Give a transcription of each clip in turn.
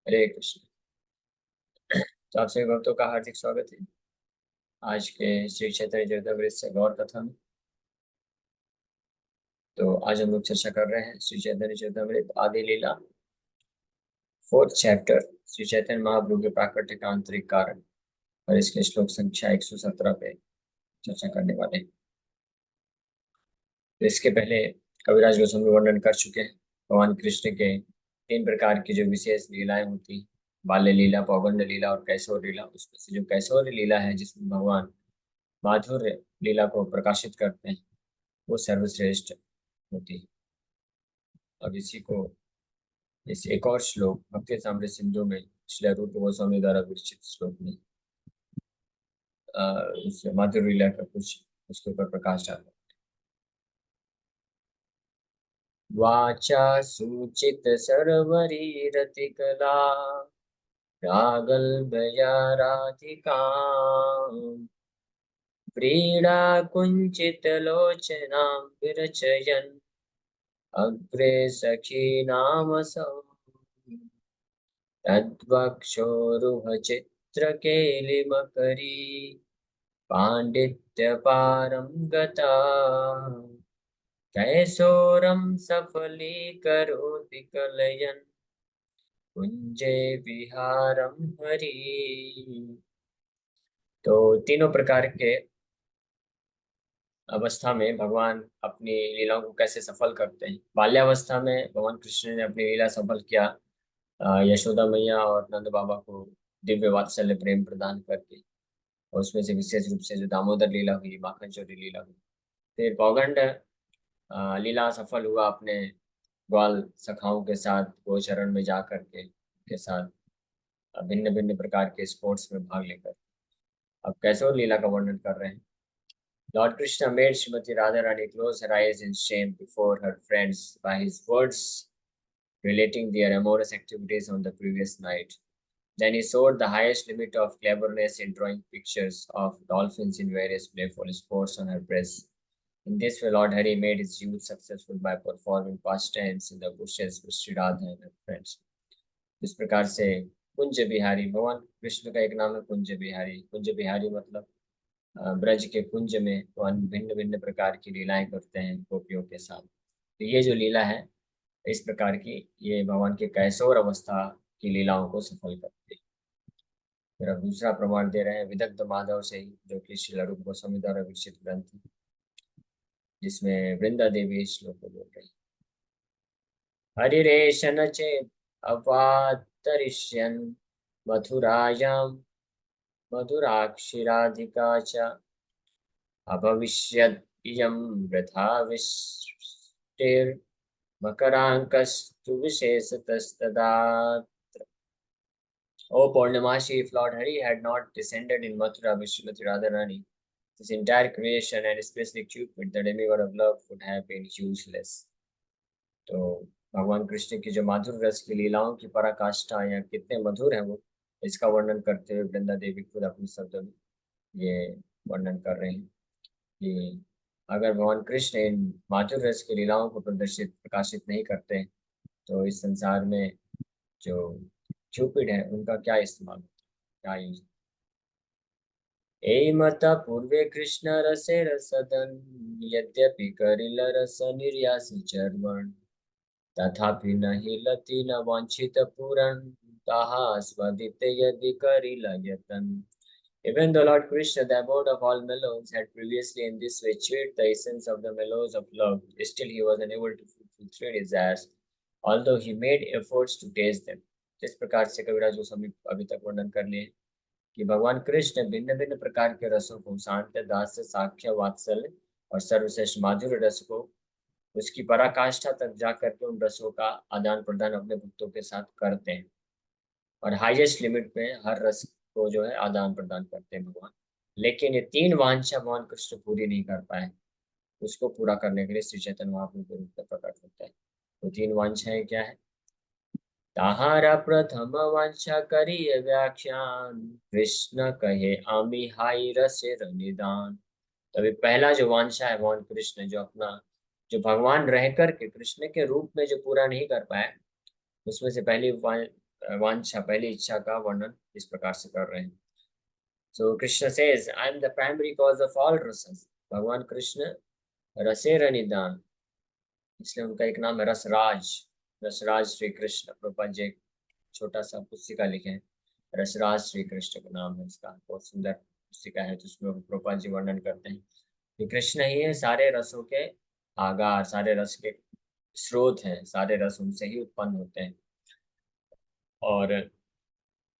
हरे कृष्ण। तो आप सभी भक्तों का हार्दिक स्वागत है आज के श्री चैतन्य चरितमृत से गौर कथा में। तो आज हम लोग चर्चा कर रहे हैं श्री चैतन्य चरितमृत आदि लीला, फोर्थ चैप्टर, श्री चैतन्य महाप्रभु के प्राकट्य का आंतरिक कारण, और इसके श्लोक संख्या 117 पे चर्चा करने वाले हैं। तो इसके पहले कविराज गोस्वामी वर्णन कर चुके हैं भगवान कृष्ण के तीन प्रकार की जो विशेष लीलाएं होती, बाल्य लीला, पौगंड लीला और कैशोर लीला। उसमें से जो कैशोर लीला है, जिसमें भगवान माधुर्य लीला को प्रकाशित करते हैं, वो सर्वश्रेष्ठ होती है। अब इसी को इस एक और श्लोक भक्ति साम्राज्य सिंधु में श्री रूप गोस्वामी द्वारा विरचित श्लोक में उस माधुर्य लीला का कुछ उसके ऊपर प्रकाश डाला। वाचा सूचित सर्वरी रति कला रागल भया राधिका व्रीड़ा कुंचित लोचनां विरचयन् अग्रे सखी नाम सौ तद्वक्षोरुह चित्रकेलिमकरी पाण्डित्यपारं गता कैशोरं सफलीकरोति कलयन् कुञ्जे विहारं हरि। तो तीनों प्रकार के अवस्था में भगवान अपनी लीलाओं को कैसे सफल करते हैं। बाल्यावस्था में भगवान कृष्ण ने अपनी लीला सफल किया यशोदा मैया और नंद बाबा को दिव्य वात्सल्य प्रेम प्रदान करके, और उसमें से विशेष रूप से जो दामोदर लीला हुई, माखन चोरी लीला हुई। फिर पौगंड लीला सफल हुआ अपने ग्वाल सखाओं के साथ गोचरण में जा करके, के साथ भिन्न भिन्न प्रकार के स्पोर्ट्स में भाग लेकर। अब कैशोर लीला का वर्णन कर रहे हैं। Lord Krishna made Srimati Radharani close her eyes in shame before her friends by his words relating their amorous activities on the previous night. Then he soared the highest limit of cleverness in drawing pictures of dolphins in various playful sports on her breast. In this way, Lord Hari made his youth successful by performing pastimes in the bushes with Sri Radha and her friends. इस प्रकार से कुंज बिहारी, भगवान कृष्ण का एक नाम है कुंज बिहारी। कुंज बिहारी मतलब ब्रज के कुंज में वो भिन्न भिन्न प्रकार की लीलाएं करते हैं गोपियों के साथ। तो ये जो लीला है इस प्रकार की, ये भगवान के कैशोर अवस्था की लीलाओं को सफल करती है। फिर अब दूसरा प्रमाण दे रहे हैं विदग्ध माधव से ही, जो कि श्री रूप गोस्वामी द्वारा विकसित ग्रंथ है, जिसमें वृंदा देवी इस श्लोक को बोल रही है। हरिरेशन चेत अपातरिष्यन् मथुरायां मधुराक्षिराधिका च अभविष्यद् इयं वृथा विष्टिर्मकराङ्कस्तु विशेषतस्तदा। O Purnamashi, if Lord Hari had not descended in Mathura with Srimati Radharani, this entire creation and especially Cupid, the demigod of love, would have been useless. तो भगवान कृष्ण की जो माधुर रस की लीलाओं की पराकाष्ठा या कितने मधुर है वो, इसका वर्णन करते हुए वृंदा देवी खुद अपने शब्दों में ये वर्णन कर रहे हैं कि अगर भगवान कृष्ण इन माधुर रस की लीलाओं को प्रकाशित नहीं करते तो इस संसार में जो क्यूपिड है उनका क्या इस्तेमाल होता, क्या यूज। एमता पूर्वे कृष्ण रसे रसदन यद्यपि करिल रस निर्यास चर्वण तथापि नहि लति न वांछित पूरण ताहा स्वदिते यदि करिल यतन। Even though Lord Krishna, the abode of all mellows, had previously in this way chewed the essence of the mellows of love, still he was unable to fulfill three desires, although he made efforts to taste them. इस प्रकार से कविराज गोस्वामी अभी तक वर्णन कर लिए कि भगवान कृष्ण भिन्न भिन्न प्रकार के रसों को, शांत, दास्य, साक्ष्य, वात्सल्य और सर्वश्रेष्ठ माधुर्य रस को उसकी पराकाष्ठा तक जाकर के उन रसों का आदान प्रदान अपने भक्तों के साथ करते हैं, और हाईएस्ट लिमिट पे हर रस को जो है आदान प्रदान करते हैं भगवान। लेकिन ये तीन वांछा भगवान कृष्ण पूरी नहीं कर पाए। उसको पूरा करने के लिए श्री चैतन्य महाप्रभु के रूप में प्रकट होता है। तो तीन वांछाएं क्या है? ताहारा प्रथम वांछा करिए व्याख्यान कृष्ण कहे आमी हाई रसे निदान। तभी पहला जो वांछा है भगवान कृष्ण जो अपना, जो भगवान रह करके कृष्ण के रूप में जो पूरा नहीं कर पाए, उसमें से पहली वांछा, पहली इच्छा का वर्णन इस प्रकार से कर रहे हैं। So Krishna says, I am the primary cause of all rasas. भगवान कृष्ण रसेर निदान, इसलिए उनका एक नाम है रसराज। रसराज श्री कृष्ण। प्रभुपाद जी एक छोटा सा पुस्तिका लिखे हैं, रसराज श्री कृष्ण का नाम है इसका, बहुत सुंदर पुस्तिका है, जिसमें प्रभुपाद जी वर्णन करते हैं कि कृष्ण ही है सारे रसों के आगार, सारे रस के स्रोत हैं, सारे रस उनसे ही उत्पन्न होते हैं। और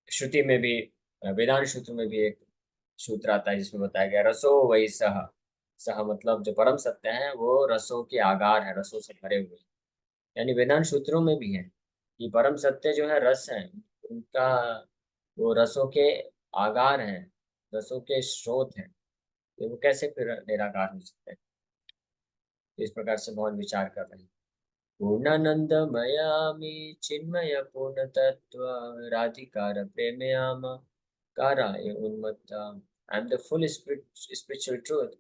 श्रुति में भी, वेदांत सूत्र में भी एक सूत्र आता है जिसमें बताया गया, रसो वही सह। सह मतलब जो परम सत्य है वो रसों के आगार है, रसों से भरे हुए। यानी वेदांत सूत्रों में भी है कि परम सत्य जो है रस है, उनका वो रसों के आगार हैं, रसों के स्रोत हैं, तो वो कैसे फिर निराकार हो सकते हैं। तो इस प्रकार से बहुत विचार कर रहे हैं। पूर्णानंदमयामि चिन्मय पूर्ण तत्व राधिकार प्रेमयाम काराय उन्मत्ता। I am the full spiritual truth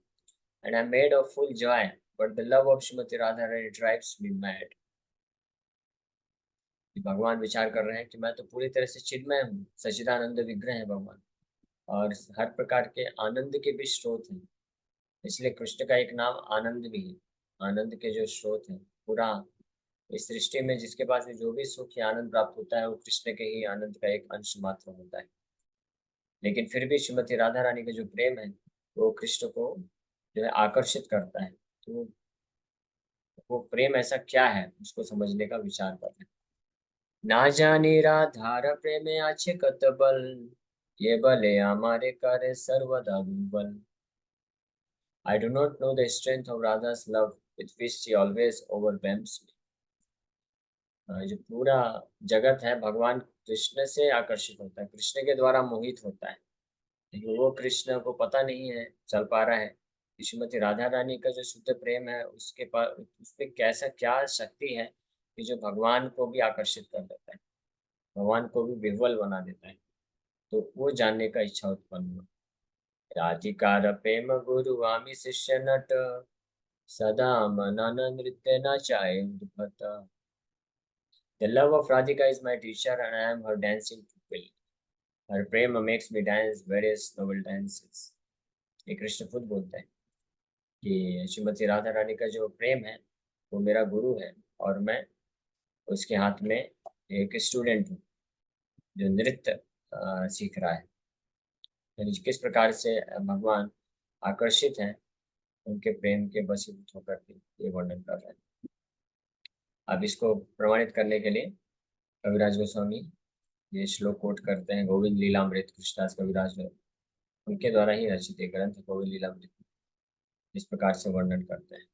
and I am made of full joy, but the love of Srimati Radharani drives me mad. भगवान विचार कर रहे हैं कि मैं तो पूरी तरह से चिन्मय हूँ, सच्चिदानंद विग्रह है भगवान, और हर प्रकार के आनंद के भी स्रोत हैं। इसलिए कृष्ण का एक नाम आनंद भी है। आनंद के जो स्रोत हैं, पूरा इस सृष्टि में जिसके पास भी जो भी सुख या आनंद प्राप्त होता है वो कृष्ण के ही आनंद का एक अंश मात्र होता है। लेकिन फिर भी श्रीमती राधा रानी का जो प्रेम है वो कृष्ण को जो है आकर्षित करता है। तो वो प्रेम ऐसा क्या है उसको समझने का विचार कर रहे हैं। ना जाने राधार प्रेम आछे कत बल, ये बले हमारे करे सर्वदा दुर्बल। I do not know the strength of Radha's love with which she always overwhelms me. जो पूरा जगत है भगवान कृष्ण से आकर्षित होता है, कृष्ण के द्वारा मोहित होता है, लेकिन वो कृष्ण को पता नहीं है, चल पा रहा है कि श्रीमती राधा रानी का जो शुद्ध प्रेम है उसके पास, उसमें कैसा क्या शक्ति है कि जो भगवान को भी आकर्षित कर देता है, भगवान को भी विह्वल बना देता है। तो वो जानने का इच्छा उत्पन्न हुआ। राधिकार प्रेम गुरु आमी शिष्य नट, सदा मनन नृत्य नाचाए उद्भट। The love of Radhika is my teacher and I am her dancing pupil. Her prema makes me dance various noble dances. ये कृष्ण खुद बोलते हैं कि श्रीमती राधा रानी का जो प्रेम है वो मेरा गुरु है और मैं उसके हाथ में एक स्टूडेंट हूँ जो नृत्य सीख रहा है। यानी किस प्रकार से भगवान आकर्षित हैं उनके प्रेम के वशीभूत होकर के, ये वर्णन कर रहे हैं। अब इसको प्रमाणित करने के लिए कविराज गोस्वामी ये श्लोक कोट करते हैं, गोविंद लीलामृत कृष्णदास कविराज उनके द्वारा ही रचित एक ग्रंथ गोविंद लीलामृत, इस प्रकार से वर्णन करते हैं।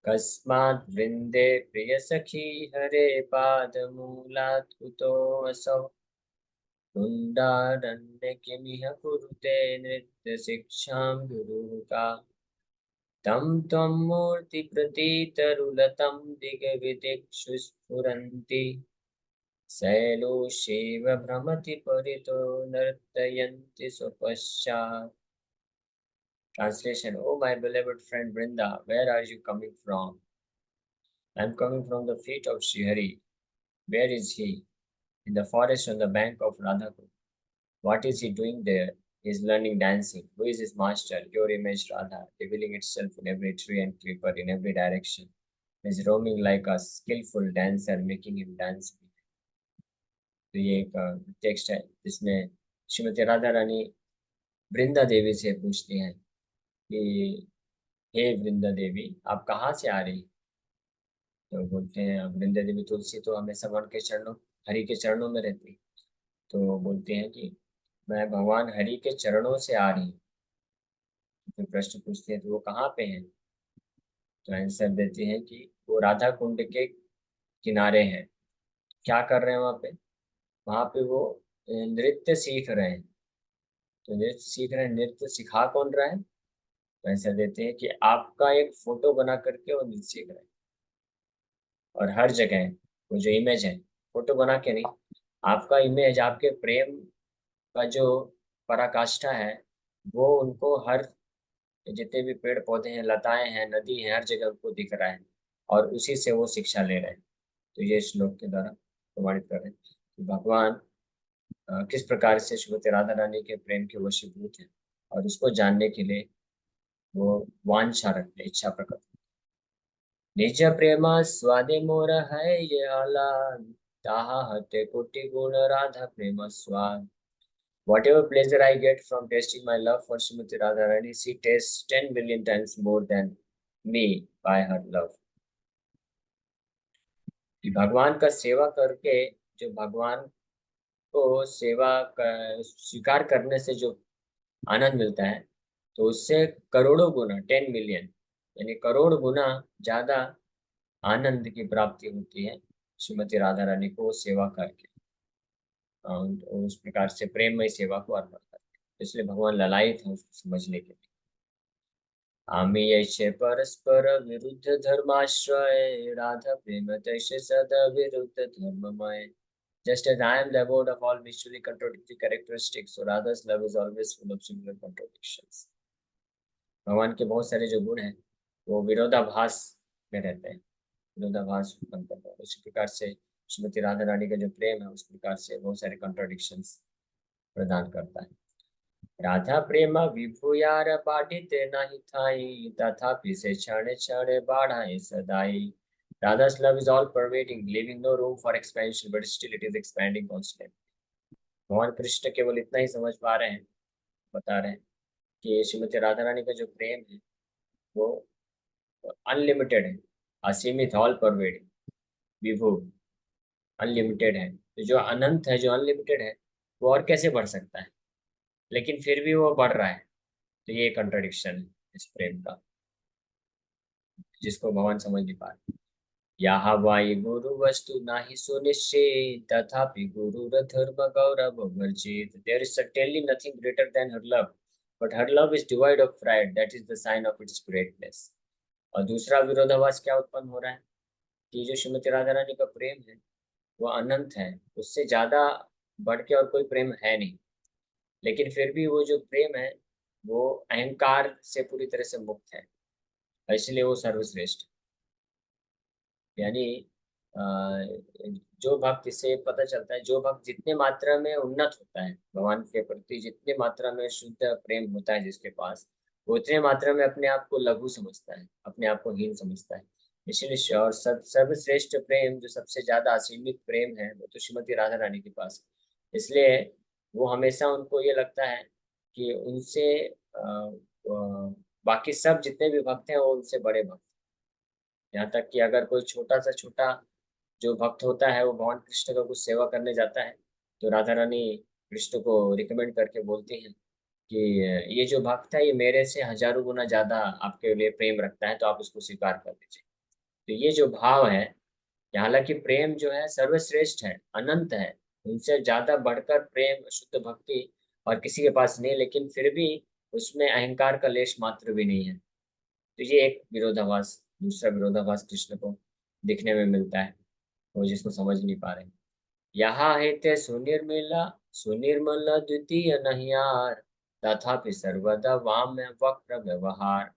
कस्मात् वृंदे प्रिय सखी हरे पाद मूलात् कुतो असौ, कुंडारण्य किमिह कुरुते नृत्य शिक्षां गुरुः का। तं त्वं मूर्ति प्रतीतरुलतं दिग्विदिक्षु स्फुरन्ति, शैलोषेव भ्रमति परितो नर्तयन्ति स्वपश्चात्। Translation: Oh, my beloved friend Brinda, where are you coming from? I am coming from the feet of Srihari. Where is he? In the forest on the bank of Radhakund. What is he doing there? He is learning dancing. Who is his master? Your image, Radha, revealing itself in every tree and creeper, in every direction. He is roaming like a skillful dancer, making him dance. तो ये एक text है जिसमें श्रीमती राधा रानी वृंदा देवी से पूछती हैं कि हे वृंदा देवी, आप कहाँ से आ रही? तो बोलते हैं, अब वृंदा देवी तुलसी तो हमेशा वन के चरणों, हरि के चरणों में रहती। तो बोलते हैं कि मैं भगवान हरि के चरणों से आ रही हूँ। तो फिर प्रश्न पूछते हैं तो वो कहाँ पे हैं? तो आंसर देते हैं कि वो राधा कुंड के किनारे हैं। क्या कर रहे हैं वहाँ पे? वहाँ पे वो नृत्य सीख रहे हैं। तो नृत्य सीख रहे हैं, नृत्य सिखा कौन रहा है? तो आंसर देते हैं कि आपका एक फोटो बना करके वो नृत्य सीख रहे हैं। और हर जगह वो जो इमेज है, फोटो बना के नहीं, आपका इमेज, आपके प्रेम का जो पराकाष्ठा है वो उनको हर, जितने भी पेड़ पौधे हैं, लताएं हैं, नदी है, हर जगह उनको दिख रहा है और उसी से वो शिक्षा ले रहे हैं। तो ये श्लोक के द्वारा प्रमाणित कर रहे हैं कि भगवान किस प्रकार से श्रीमती राधा रानी के प्रेम के वशीभूत हैं, और उसको जानने के लिए वो वांछा रखते, इच्छा प्रकट। निज प्रेम स्वादे मोर है ये आलाद, ताहा हते कोटि गुण राधा प्रेम स्वाद। Whatever pleasure I get from tasting my love for Srimati Radharani, she tastes 10 billion times more than me by her love. कि भगवान का सेवा करके जो भगवान को स्वीकार करने से जो आनंद मिलता है, तो उससे करोड़ों गुना, 10 मिलियन यानी करोड़ गुना ज्यादा आनंद की प्राप्ति होती है श्रीमती राधा रानी को सेवा करके, और उस प्रकार से प्रेममय सेवा को अर्पण करके। इसलिए भगवान ललायित है उसको समझने के लिए। आमी यैसे परस्पर विरुद्ध धर्माश्रय, राधा प्रेम तैसे सदा विरुद्ध धर्ममय। Just as I am the abode of all mutually contradictory characteristics, so Radha's love is always full of similar contradictions. भगवान के बहुत सारे जो गुण हैं वो विरोधाभास में रहते हैं, विरोधाभास उत्पन्न करते हैं। उसी प्रकार से श्रीमती राधा रानी का जो प्रेम है उस प्रकार से बहुत सारे कॉन्ट्राडिक्शंस प्रदान करता है। राधा प्रेम विभुयार बाटिते नहीं थाई, तथापि से क्षण क्षण बाढ़ाए सदाई। Radha's love is all pervading, leaving no room for expansion, but still it is expanding constantly. भगवान कृष्ण केवल इतना ही समझ पा रहे हैं, बता रहे हैं कि श्रीमती राधा रानी का जो प्रेम है वो अनलिमिटेड है, असीमित, ऑल परवेडिंग, विभु, अनलिमिटेड है। तो जो अनंत है, जो अनलिमिटेड है, वो और कैसे बढ़ सकता है, लेकिन फिर भी वो बढ़ रहा है। तो ये कंट्राडिक्शन है इस प्रेम का, जिसको भगवान समझ नहीं पा रहे। यहाँ वाई गुरु वस्तु नाही सुनिश्चित, तथापि गुरु धर्म गौरव वर्जित। There is certainly nothing greater than her love, but her love is divide of pride, that is the sign of its greatness. और दूसरा विरोधाभास क्या उत्पन्न हो रहा है कि जो श्रीमती राधा रानी का प्रेम है वो अनंत है, उससे ज्यादा बढ़ के और कोई प्रेम है नहीं, लेकिन फिर भी वो जो प्रेम है वो अहंकार से पूरी तरह से मुक्त है, इसलिए वो सर्वश्रेष्ठ। यानी अ, जो भक्त, इससे पता चलता है जो भक्त जितने मात्रा में उन्नत होता है भगवान के प्रति, जितने मात्रा में शुद्ध प्रेम होता है जिसके पास, वो उतने मात्रा में अपने आप को लघु समझता है, अपने आप को हीन समझता है। इसलिए और सर्वश्रेष्ठ प्रेम, जो सबसे ज्यादा असीमित प्रेम है, वो तो श्रीमती राधा रानी के पास है। इसलिए वो हमेशा, उनको ये लगता है कि उनसे बाकी सब जितने भी भक्त हैं वो उनसे बड़े भक्त। यहाँ तक कि अगर कोई छोटा से छोटा जो भक्त होता है वो भगवान कृष्ण का कुछ सेवा करने जाता है, तो राधा रानी कृष्ण को रिकमेंड करके बोलती हैं कि ये जो भक्त है ये मेरे से हजारों गुना ज्यादा आपके लिए प्रेम रखता है, तो आप उसको स्वीकार कर लीजिए। तो ये जो भाव है कि हालांकि प्रेम जो है सर्वश्रेष्ठ है, अनंत है, उनसे ज्यादा बढ़कर प्रेम, शुद्ध भक्ति और किसी के पास नहीं, लेकिन फिर भी उसमें अहंकार का लेश मात्र भी नहीं है। तो ये एक विरोधाभास, दूसरा विरोधाभास कृष्ण को दिखने में मिलता है, वो जिसको समझ नहीं पा रहे। यहाँ है ते सुनिर्मला, सुनिर्मल द्वितीय नहियार, तथापि सर्वदा वाम में वक्र व्यवहार।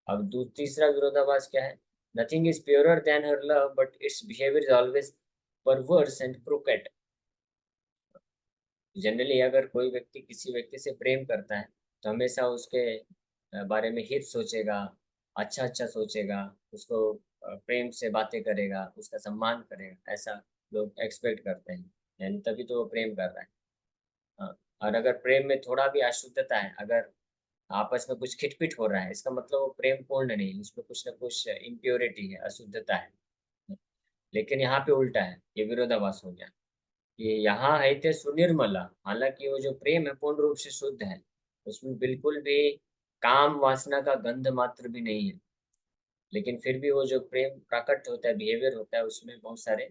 अब तीसरा विरोधाभास क्या है? Nothing is purer than her love, but its behaviour is always perverse and crooked. Generally अगर कोई व्यक्ति किसी व्यक्ति से प्रेम करता है तो हमेशा उसके बारे में हित सोचेगा, अच्छा अच्छा सोचेगा, उसको प्रेम से बातें करेगा, उसका सम्मान करेगा, ऐसा लोग एक्सपेक्ट करते हैं, यानी तभी तो वो प्रेम कर रहा है। हाँ, और अगर प्रेम में थोड़ा भी अशुद्धता है, अगर आपस में कुछ खिटपिट हो रहा है, इसका मतलब वो प्रेम पूर्ण नहीं है, उसमें कुछ ना कुछ इम्प्योरिटी है, अशुद्धता है। लेकिन यहाँ पे उल्टा है, ये विरोधाभास हो गया कि यहाँ है थे सुनिर्मला, हालांकि वो जो प्रेम है पूर्ण रूप से शुद्ध है, उसमें बिल्कुल भी काम वासना का गंध मात्र भी नहीं है, लेकिन फिर भी वो जो प्रेम प्रकट होता है, बिहेवियर होता है, उसमें बहुत सारे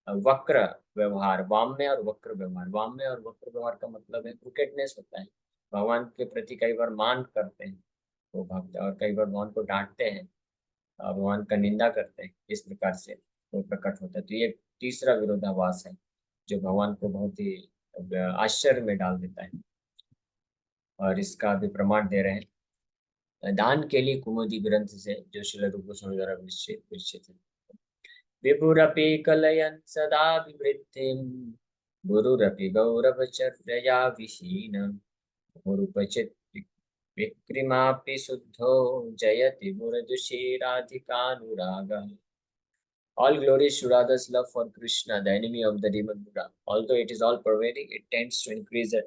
वक्र व्यवहार, वाम्य और वक्र व्यवहार। वाम्य और वक्र व्यवहार का मतलब है क्रिकेटनेस होता है, भगवान के प्रति कई बार मान करते हैं वो भक्त, और कई बार भगवान को डांटते हैं, भगवान का निंदा करते हैं, इस प्रकार से वो प्रकट होता है। तो ये तीसरा विरोधाभास है जो भगवान को बहुत ही आश्चर्य में डाल देता है, और इसका भी प्रमाण दे रहे हैं दान के लिए कुमुदी ग्रंथ से, जो श्रील रूप गोस्वामी द्वारा विरचित है। विभुरपि कलयन् सदा विवृद्धिं गुरुरपि गौरवचर्यया विहीनम् मुरुपचित् विक्रिमापि शुद्धो जयति मुरदुषीराधिकानुरागः. All glory is Radha's love for Krishna, the enemy of the demon Mura. Although it is all pervading, it tends to increase at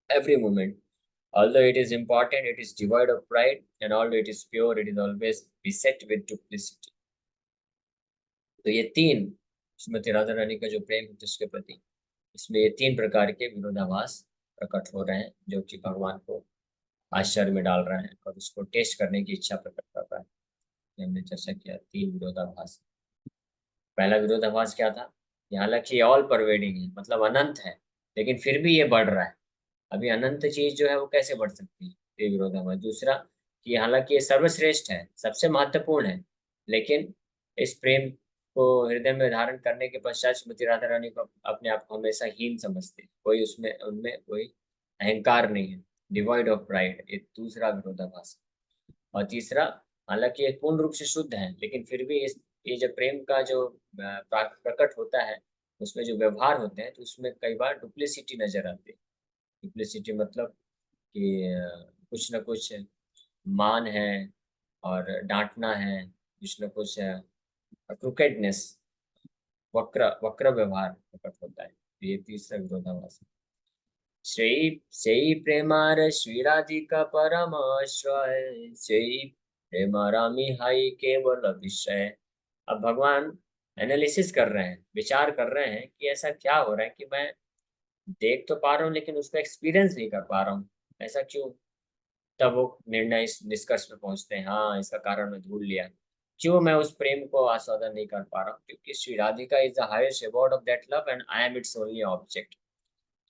every moment. Although it is important, it is devoid of pride, and although it is pure, it is always beset with duplicity. तो ये तीन श्रीमती राधा रानी का जो प्रेम है उसके प्रति, इसमें ये तीन प्रकार के विरोधाभास प्रकट हो रहे हैं, जो कि भगवान को आश्चर्य में डाल रहे हैं और उसको टेस्ट करने की इच्छा प्रकट कर रहा है. हमने चर्चा किया तीन विरोधाभास. पहला विरोधाभास क्या था कि हालांकि ये ऑल परवेडिंग है, मतलब अनंत है, लेकिन फिर भी ये बढ़ रहा है. अभी अनंत चीज जो है वो कैसे बढ़ सकती है, ये विरोधाभास. दूसरा कि हालांकि ये सर्वश्रेष्ठ है, सबसे महत्वपूर्ण है, लेकिन इस प्रेम को हृदय में धारण करने के पश्चात श्रीमती राधा रानी को अपने आप को हमेशा हीन समझते हैं. कोई उसमें उनमें कोई अहंकार नहीं है, डिवॉइड ऑफ प्राइड. ये दूसरा विरोधाभास. और तीसरा, हालांकि ये पूर्ण रूप से शुद्ध है, लेकिन फिर भी इस ये जो प्रेम का जो प्रकट होता है, उसमें जो व्यवहार होते हैं, तो उसमें कई बार डुप्लिसिटी नजर आती है. डुप्लिसिटी मतलब कि कुछ न कुछ मान है और डांटना है, कुछ न कुछ क्रुकेडनेस, वक्र वक्र व्यवहार प्रकट होता है. तो ये तीसरा विरोधाभास है. श्री से प्रेमार श्री राधिका परमाश्रय से प्रेमा रामी हाई केवल विषय. अब भगवान एनालिसिस कर रहे हैं, विचार कर रहे हैं कि ऐसा क्या हो रहा है कि मैं देख तो पा रहा हूँ लेकिन उसको एक्सपीरियंस नहीं कर पा रहा हूँ, ऐसा क्यों. तब वो निर्णय इस निष्कर्ष पे पहुंचते हैं, हाँ इसका कारण मैं ढूंढ लिया. क्यों मैं उस प्रेम को आस्वादन नहीं कर पा रहा हूँ, क्योंकि Shri Radhika is the highest award of that love and I am it's only object.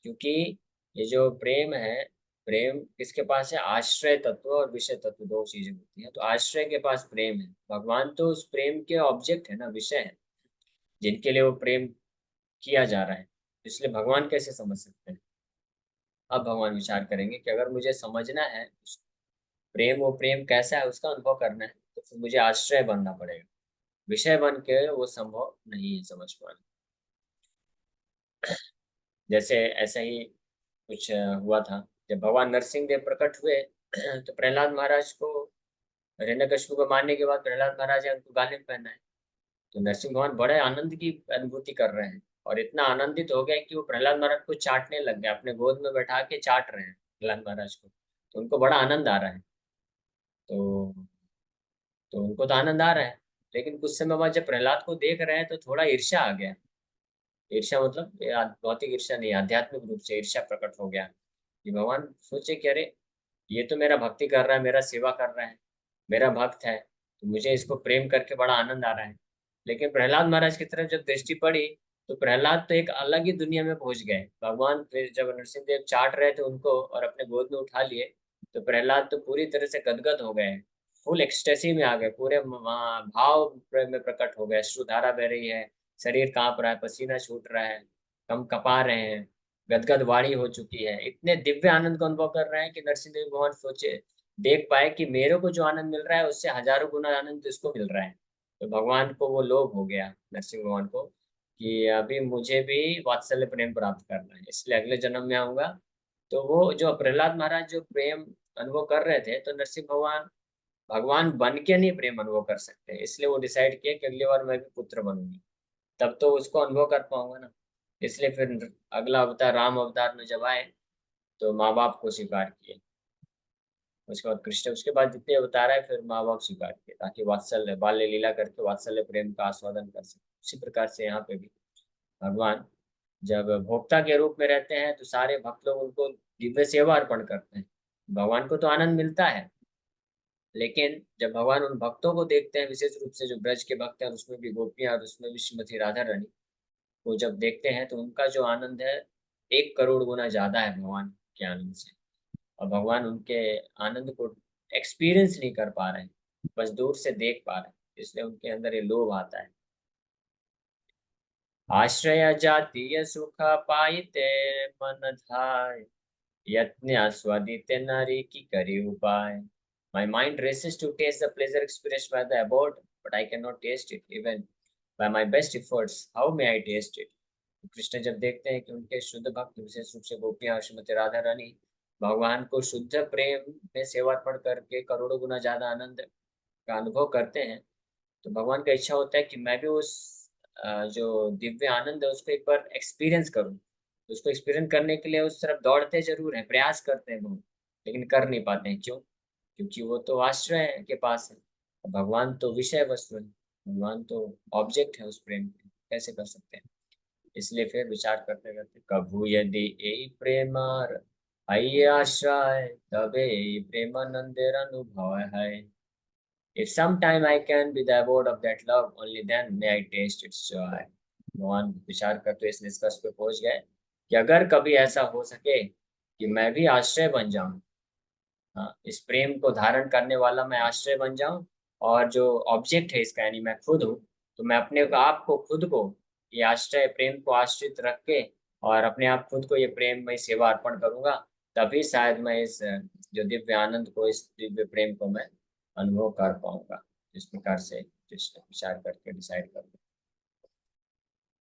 क्योंकि ये जो प्रेम है, प्रेम किसके पास है, आश्रय तत्व और विषय तत्व, दो चीजें होती हैं. तो आश्रय के पास प्रेम है, भगवान तो उस प्रेम के ऑब्जेक्ट है ना, विषय है, जिनके लिए वो प्रेम किया जा रहा है. इसलिए भगवान कैसे समझ सकते हैं. अब भगवान विचार करेंगे कि अगर मुझे समझना है उस प्रेम, वो प्रेम कैसा है उसका अनुभव करना है, तो फिर मुझे आश्रय बनना पड़ेगा. विषय बन के वो संभव नहीं है समझ पाना. जैसे ऐसा ही कुछ हुआ था जब भगवान नरसिंह देव प्रकट हुए. तो प्रहलाद महाराज को, हिरण्यकशिपु को मारने के बाद प्रहलाद महाराज ने उनको गाले में पहना है. तो नरसिंह भगवान बड़े आनंद की अनुभूति कर रहे हैं, और इतना आनंदित हो गए कि वो प्रहलाद महाराज को चाटने लग गए, अपने गोद में बैठा के चाट रहे हैं प्रहलाद महाराज को. तो उनको बड़ा आनंद आ रहा है. तो उनको तो आनंद आ रहा है, लेकिन कुछ समय बाद जब प्रहलाद को देख रहे हैं तो थोड़ा ईर्ष्या आ गया. ईर्ष्या मतलब ये भौतिक ईर्ष्या नहीं, आध्यात्मिक रूप से ईर्ष्या प्रकट हो गया. कि भगवान सोचे कि अरे ये तो मेरा भक्ति कर रहा है, मेरा सेवा कर रहा है, मेरा भक्त है, तो मुझे इसको प्रेम करके बड़ा आनंद आ रहा है. लेकिन प्रहलाद महाराज की तरफ जब दृष्टि पड़ी, तो प्रहलाद तो एक अलग ही दुनिया में पहुंच गए. भगवान फिर जब नरसिंह देव चाट रहे थे उनको और अपने गोद में उठा लिए, तो प्रहलाद तो पूरी तरह से गदगद हो गए, फुल एक्सटेसी में आ गए, पूरे भाव में प्रकट हो गए. अश्रुधारा बह रही है, शरीर कांप रहा है, पसीना छूट रहा है, कम कपा रहे हैं, गदगद वाणी हो चुकी है. इतने दिव्य आनंद को अनुभव कर रहे हैं कि नरसिंह देव भगवान सोचे, देख पाए कि मेरे को जो आनंद मिल रहा है उससे हजारों गुना आनंद तो इसको मिल रहा है. तो भगवान को वो लोभ हो गया, नरसिंह भगवान को, कि अभी मुझे भी वात्सल्य प्रेम प्राप्त करना है, इसलिए अगले जन्म में आऊंगा. तो वो जो प्रहलाद महाराज जो प्रेम अनुभव कर रहे थे, तो नरसिंह भगवान भगवान बन के नहीं प्रेम अनुभव कर सकते, इसलिए वो डिसाइड किया कि अगली बार मैं भी पुत्र बनूंगी, तब तो उसको अनुभव कर पाऊंगा ना. इसलिए फिर अगला अवतार राम अवतार में जब आए, तो माँ बाप को स्वीकार किए. उसके बाद कृष्ण, उसके बाद जितने अवतार है फिर माँ बाप स्वीकार किए, ताकि वात्सल्य बाल्य लीला करके वात्सल्य प्रेम का आस्वादन कर सके. उसी प्रकार से यहाँ पे भी भगवान जब भोक्ता के रूप में रहते हैं, तो सारे भक्त लोग उनको दिव्य सेवा अर्पण करते हैं. भगवान को तो आनंद मिलता है, लेकिन जब भगवान उन भक्तों को देखते हैं, विशेष रूप से जो ब्रज के भक्त हैं, और उसमें भी गोपियां और उसमें भी श्रीमती राधा रानी को जब देखते हैं, तो उनका जो आनंद है 1 करोड़ गुना ज्यादा है भगवान के आनंद से. और भगवान उनके आनंद को एक्सपीरियंस नहीं कर पा रहे हैं, बस दूर से देख पा रहे हैं, इसलिए उनके अंदर ये लोभ आता है. आश्रय जातीय सुख पाइते मन धाय, यत्न आस्वादित नारी की करी उपाय. My mind races to taste the pleasure experienced by the abode, but I cannot taste it even by my best efforts, how may I taste it? Krishna जब देखते हैं कि उनके शुद्ध भक्त, विशेष रूप से गोपियां और श्रीमती राधा रानी भगवान को शुद्ध प्रेम में सेवार्पण करके करोड़ों गुना ज्यादा आनंद का अनुभव करते हैं, तो भगवान का इच्छा होता है कि मैं भी उस जो दिव्य आनंद है उसको एक बार एक्सपीरियंस करूं। तो उसको एक्सपीरियंस करने के लिए उस तरफ दौड़ते जरूर हैं, प्रयास करते हैं बहुत, लेकिन कर नहीं पाते हैं। क्यों? क्योंकि वो तो आश्रय के पास है, भगवान तो विषय वस्तु है, भगवान तो ऑब्जेक्ट है उस प्रेम के, कैसे कर सकते हैं? इसलिए फिर विचार करते करते, कभू यदि ए प्रेमार आइए आश्रय तबे प्रेमानंदेर अनुभव है। If sometime I can be the abode of that love, only then may I taste its joy. भगवान विचार करते इस निष्कर्ष पे पहुंच गए कि अगर कभी ऐसा हो सके कि मैं भी आश्रय बन जाऊं, हाँ, इस प्रेम को धारण करने वाला मैं आश्रय बन जाऊं, और जो ऑब्जेक्ट है इसका यानी मैं खुद हूँ, तो मैं अपने आप को खुद को ये आश्रय प्रेम को आश्रित रख के और अपने आप खुद को ये प्रेम में सेवा अर्पण करूंगा, तभी शायद मैं इस जो दिव्य आनंद को, इस दिव्य प्रेम को मैं अनुभव कर पाऊंगा। इस प्रकार से कृष्ण विचार करके डिसाइड कर लो।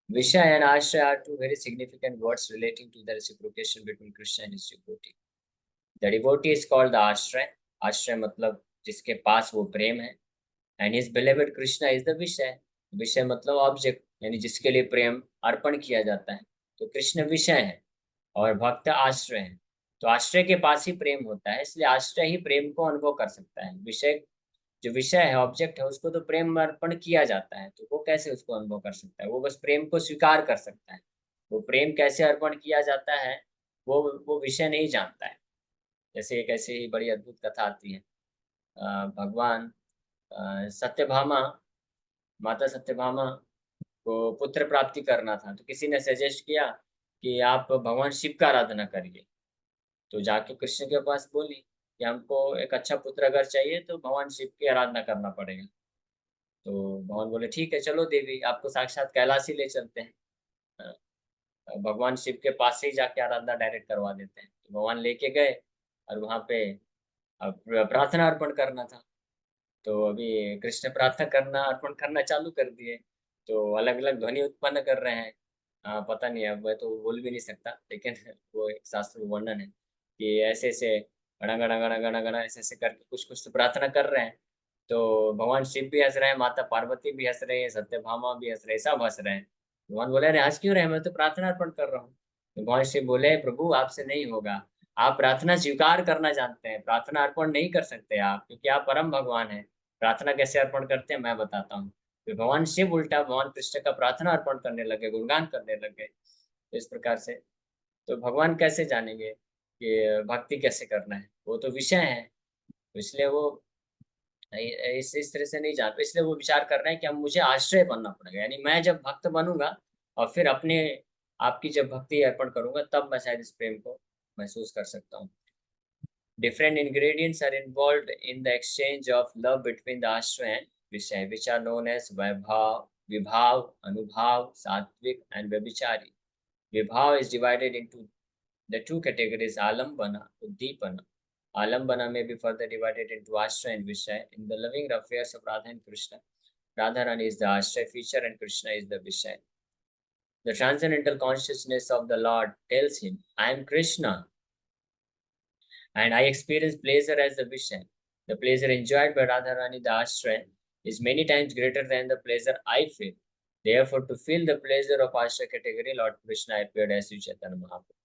Visha and Ashraya are two very significant words relating to the reciprocation between Krishna and his devotee. The devotee is called the Ashraya. Ashraya मतलब जिसके पास वो प्रेम है, and his beloved Krishna is the विषय। विषय मतलब object, यानी जिसके लिए प्रेम अर्पण किया जाता है। तो कृष्ण विषय है और भक्त आश्रय है। तो आश्रय के पास ही प्रेम होता है, इसलिए आश्रय ही प्रेम को अनुभव कर सकता है। विषय जो विषय है, ऑब्जेक्ट है, उसको तो प्रेम अर्पण किया जाता है, तो वो कैसे उसको अनुभव कर सकता है? वो बस प्रेम को स्वीकार कर सकता है। वो प्रेम कैसे अर्पण किया जाता है, वो विषय नहीं जानता है। जैसे एक ऐसी ही बड़ी अद्भुत कथा आती है। भगवान सत्यभामा, माता सत्यभामा को पुत्र प्राप्ति करना था, तो किसी ने सजेस्ट किया कि आप भगवान शिव का आराधना करिए। तो जाके कृष्ण के पास बोली कि हमको एक अच्छा पुत्र अगर चाहिए तो भगवान शिव की आराधना करना पड़ेगा। तो भगवान बोले ठीक है, चलो देवी, आपको साक्षात कैलाश ही ले चलते हैं। भगवान शिव के पास से ही जाके आराधना डायरेक्ट करवा देते हैं। तो भगवान लेके गए और वहाँ पे प्रार्थना अर्पण करना था। तो अभी कृष्ण प्रार्थना करना अर्पण करना चालू कर दिए, तो अलग अलग ध्वनि उत्पन्न कर रहे हैं। पता नहीं, अब मैं तो बोल भी नहीं सकता, लेकिन वो एक शास्त्र में वर्णन है कि ऐसे ऐसे गणा गणा गणा गणा गणा ऐसे ऐसे करके कुछ कुछ तो प्रार्थना कर रहे हैं। तो भगवान शिव भी हंस रहे हैं, माता पार्वती भी हंस रही है, सत्यभामा भी हंस रहे हैं, सब हंस रहे हैं। भगवान बोले अरे हंस क्यों रहे हैं, मैं तो प्रार्थना अर्पण कर रहा हूँ। तो भगवान शिव बोले प्रभु आपसे नहीं होगा, आप प्रार्थना स्वीकार करना जानते हैं, प्रार्थना अर्पण नहीं कर सकते आप, क्योंकि आप परम भगवान हैं। प्रार्थना कैसे अर्पण करते हैं मैं बताता हूँ। फिर भगवान शिव उल्टा भगवान कृष्ण का प्रार्थना अर्पण करने लगे, गुणगान करने लगे। तो इस प्रकार से तो भगवान कैसे जानेंगे कि भक्ति कैसे करना है? वो तो विषय है, तो इसलिए वो इस तरह से नहीं जानते। इसलिए वो विचार कर रहे हैं कि अब मुझे आश्रय बनना पड़ेगा, यानी मैं जब भक्त बनूंगा और फिर अपने आपकी जब भक्ति अर्पण करूंगा, तब मैं शायद इस प्रेम को महसूस कर सकता हूँ। Different ingredients are involved in the exchange of love between the ashray and vishay, which are known as vaibhav, vibhav, anubhav, sattvic, and vyabhichari. Vibhav is divided into the two categories alambana, uddipana. Alambana may be further divided into ashray and vishay. In the loving affairs of Radha and Krishna, Radharani is the ashray feature and Krishna is the vishay. The transcendental consciousness of the Lord tells him, I am Krishna, and I experience pleasure as the Vishay. The pleasure enjoyed by Radharani, the Ashray, is many times greater than the pleasure I feel. Therefore, to feel the pleasure of Ashray category, Lord Krishna appeared as Sri Chaitanya Mahaprabhu.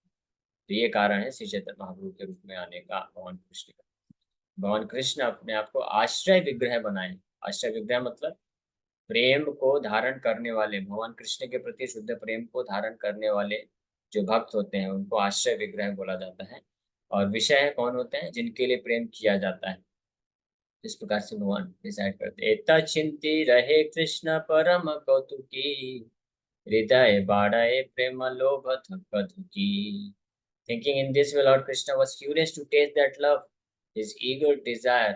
तो ये कारण है श्री चैतन्य महाप्रभु के रूप में आने का भगवान कृष्ण का। भगवान कृष्ण अपने आप को आश्रय विग्रह बनाए। आश्रय विग्रह मतलब प्रेम को धारण करने वाले, भगवान कृष्ण के प्रति शुद्ध प्रेम को धारण करने वाले जो भक्त होते हैं उनको आश्रय विग्रह बोला जाता है। और विषय कौन होते हैं? जिनके लिए प्रेम किया जाता है। इस प्रकार से भगवान डिसाइड करते हैं। एता चिंती रहे कृष्ण परम कौतुकी, हृदय बाढ़े प्रेम लोभ थकी। Thinking in this way, Lord Krishna was curious to taste that love. His eager desire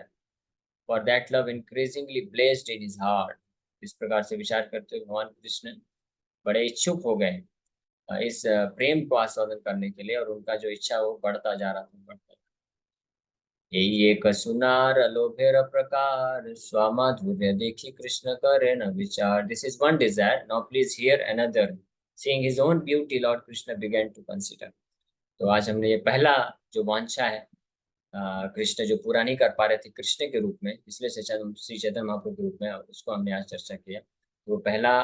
for that love increasingly blazed in his heart. इस प्रकार से विचार करते हुए भगवान कृष्ण बड़े इच्छुक हो गए इस प्रेम को आस्वादन करने के लिए, और उनका जो इच्छा वो बढ़ता जा रहा था, बढ़ता। यही एक सुनार अलोभेर प्रकार स्वामाधुर्य देखी कृष्ण करे न विचार. This is one desire. Now please hear another. Seeing his own beauty, Lord Krishna began to consider. तो आज हमने ये पहला जो वांछा है कृष्ण जो पूरा नहीं कर पा रहे थे कृष्ण के रूप में, इसलिए श्री चैतन्य महाप्रभु के रूप में, उसको हमने आज चर्चा किया. वो पहला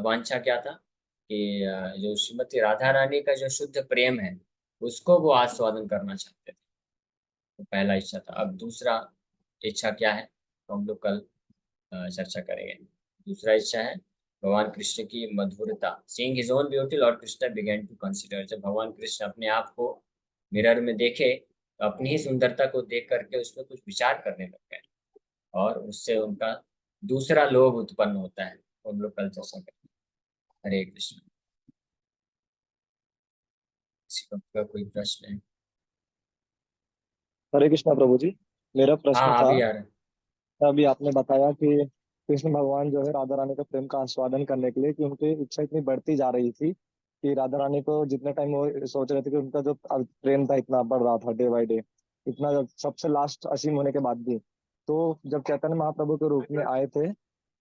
वांछा क्या था कि जो श्रीमती राधा रानी का जो शुद्ध प्रेम है उसको वो आस्वादन करना चाहते थे. तो पहला इच्छा था. अब दूसरा इच्छा क्या है तो हम लोग कल चर्चा करेंगे. दूसरा इच्छा है भगवान कृष्ण की मधुरता. Seeing his own beauty Lord Krishna began to consider. जब भगवान कृष्ण अपने आप को मिरर में देखे तो अपनी ही सुंदरता को देख करके उसमें कुछ विचार करने लग गए और उससे उनका दूसरा लोभ उत्पन्न होता है. तो हम लोग कल चर्चा करेंगे. हरे कृष्ण. किसी का कोई प्रश्न है? हरे कृष्णा प्रभु जी। मेरा प्रश्न हाँ था, अभी आ रहा है. अभी आपने बताया कि कृष्ण भगवान जो है राधा रानी का प्रेम का आस्वादन करने के लिए कि उनकी इच्छा इतनी बढ़ती जा रही थी कि राधा रानी को जितने टाइम वो सोच रहे थे कि उनका जो प्रेम था इतना बढ़ रहा था डे बाय डे, इतना जब सबसे लास्ट असीम होने के बाद भी, तो जब चैतन्य महाप्रभु के रूप में आए थे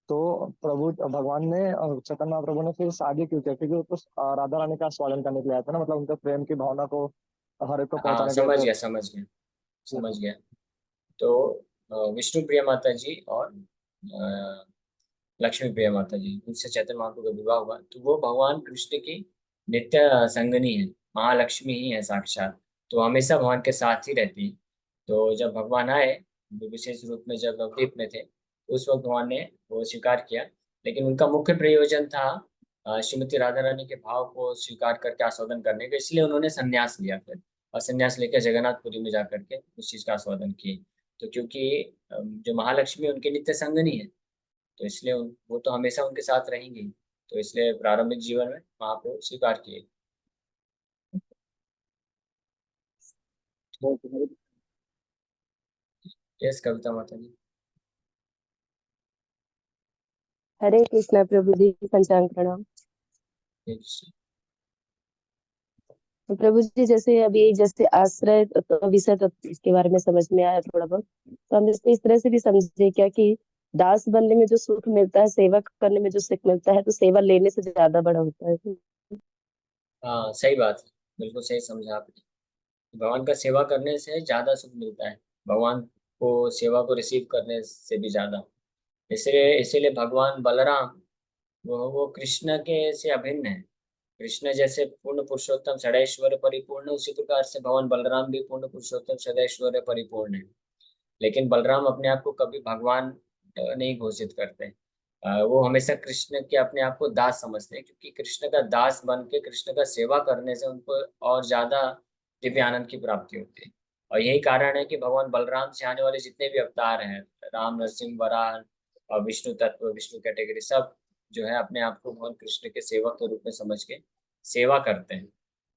तो प्रभु भगवान ने चैतन्य महाप्रभु ने फिर आगे क्यों किया? क्योंकि वो तो राधा रानी का आस्वादन करने के लिए आया था ना, मतलब उनके प्रेम की भावना को हर एक को हाँ पहुंचाने के लिए समझ तो। गया समझ गया समझ गया. तो विष्णु प्रिया माता जी और लक्ष्मी प्रिया माता जी, उनसे चैतन्य महाप्रभु का विवाह हुआ. तो वो भगवान कृष्ण की नित्य संगनी है. महालक्ष्मी ही है साक्षात. तो हमेशा भगवान के साथ ही रहती है. तो जब भगवान आए विशेष रूप में जब नवद्वीप में थे उस वक्त भगवान ने वो स्वीकार किया. लेकिन उनका मुख्य प्रयोजन था श्रीमती राधा रानी के भाव को स्वीकार करके आस्वादन करने का. इसलिए उन्होंने संन्यास लिया फिर, और संन्यास लेकर जगन्नाथपुरी में जाकर के उस चीज का आस्वादन किए. तो क्योंकि जो महालक्ष्मी उनके नित्य संगनी है तो इसलिए वो तो हमेशा उनके साथ रहेंगी. तो इसलिए प्रारंभिक जीवन में महाप्रभु स्वीकार किए. यस कविता माता जी. हरे कृष्णा प्रभु जी, पंचांग प्रणाम। Yes. तो प्रभु जी जैसे अभी जैसे आश्रय तो विषय तो इसके बारे में समझ में आया थोड़ा बहुत, तो हम इसको इस तरह से भी समझे क्या कि दास बनने में जो सुख मिलता है, सेवा करने में जो सुख मिलता है, तो सेवा लेने से ज्यादा बड़ा होता है। हाँ सही बात है. बिल्कुल सही समझा आपने. भगवान का सेवा करने से ज्यादा सुख मिलता है. भगवान को सेवा को रिसीव करने से भी ज्यादा. इसलिए इसीलिए भगवान बलराम वो कृष्ण के से अभिन्न है. कृष्ण जैसे पूर्ण पुरुषोत्तम षडैश्वर्य परिपूर्ण, उसी प्रकार से भगवान बलराम भी पूर्ण पुरुषोत्तम षडैश्वर्य परिपूर्ण है. लेकिन बलराम अपने आप को कभी भगवान नहीं घोषित करते. वो हमेशा कृष्ण के अपने आप को दास समझते हैं, क्योंकि कृष्ण का दास बन के कृष्ण का सेवा करने से उनको और ज्यादा दिव्य आनंद की प्राप्ति होती है. और यही कारण है कि भगवान बलराम से आने वाले जितने भी अवतार हैं, राम नरसिंह वराह और विष्णु तत्व विष्णु कैटेगरी, सब जो है अपने आप को भगवान कृष्ण के सेवक के रूप में समझ के सेवा करते हैं.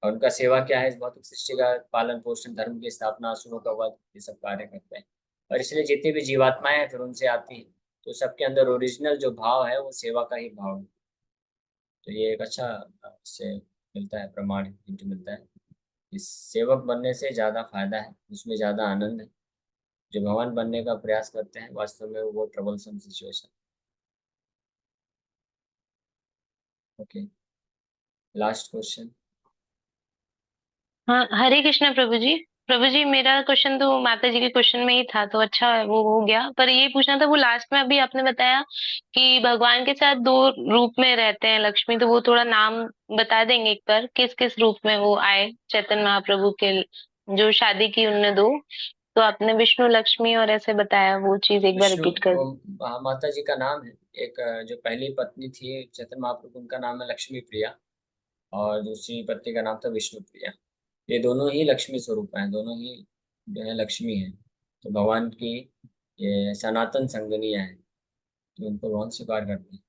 और उनका सेवा क्या है? इस भौतिक सृष्टि का पालन पोषण, धर्म की स्थापना, असुरों का वध, ये सब कार्य करते हैं. और इसलिए जितनी भी जीवात्माएं हैं फिर उनसे आती हैं. तो सबके अंदर ओरिजिनल जो भाव है वो सेवा का ही भाव है. तो ये एक अच्छा इससे मिलता है, प्रमाण हिंट मिलता है. इस सेवक बनने से ज्यादा फायदा है, उसमें ज्यादा आनंद है. जो भगवान बनने का प्रयास करते हैं वास्तव में वो troublesome situation. Okay, last question. हाँ, हरे कृष्णा प्रभु जी। प्रभु जी, मेरा क्वेश्चन तो माता जी के क्वेश्चन में ही था, तो अच्छा वो हो गया। पर ये पूछना था, वो लास्ट में अभी आपने बताया कि भगवान के साथ दो रूप में रहते हैं लक्ष्मी, तो वो थोड़ा नाम बता देंगे एक बार, किस किस रूप में वो आए चैतन्य महाप्रभु के, जो शादी की उनने दो, तो आपने विष्णु लक्ष्मी और ऐसे बताया, वो चीज एक बार विष्णु रिपीट कर। माता जी का नाम है. एक जो पहली पत्नी थी चैतन्य महाप्रभु, उनका नाम है लक्ष्मी प्रिया. और दूसरी पत्नी का नाम था विष्णु प्रिया. ये दोनों ही लक्ष्मी स्वरूप हैं, दोनों ही जो है लक्ष्मी हैं. तो भगवान की ये सनातन संगनियां हैं, तो उनको भगवान स्वीकार करते हैं.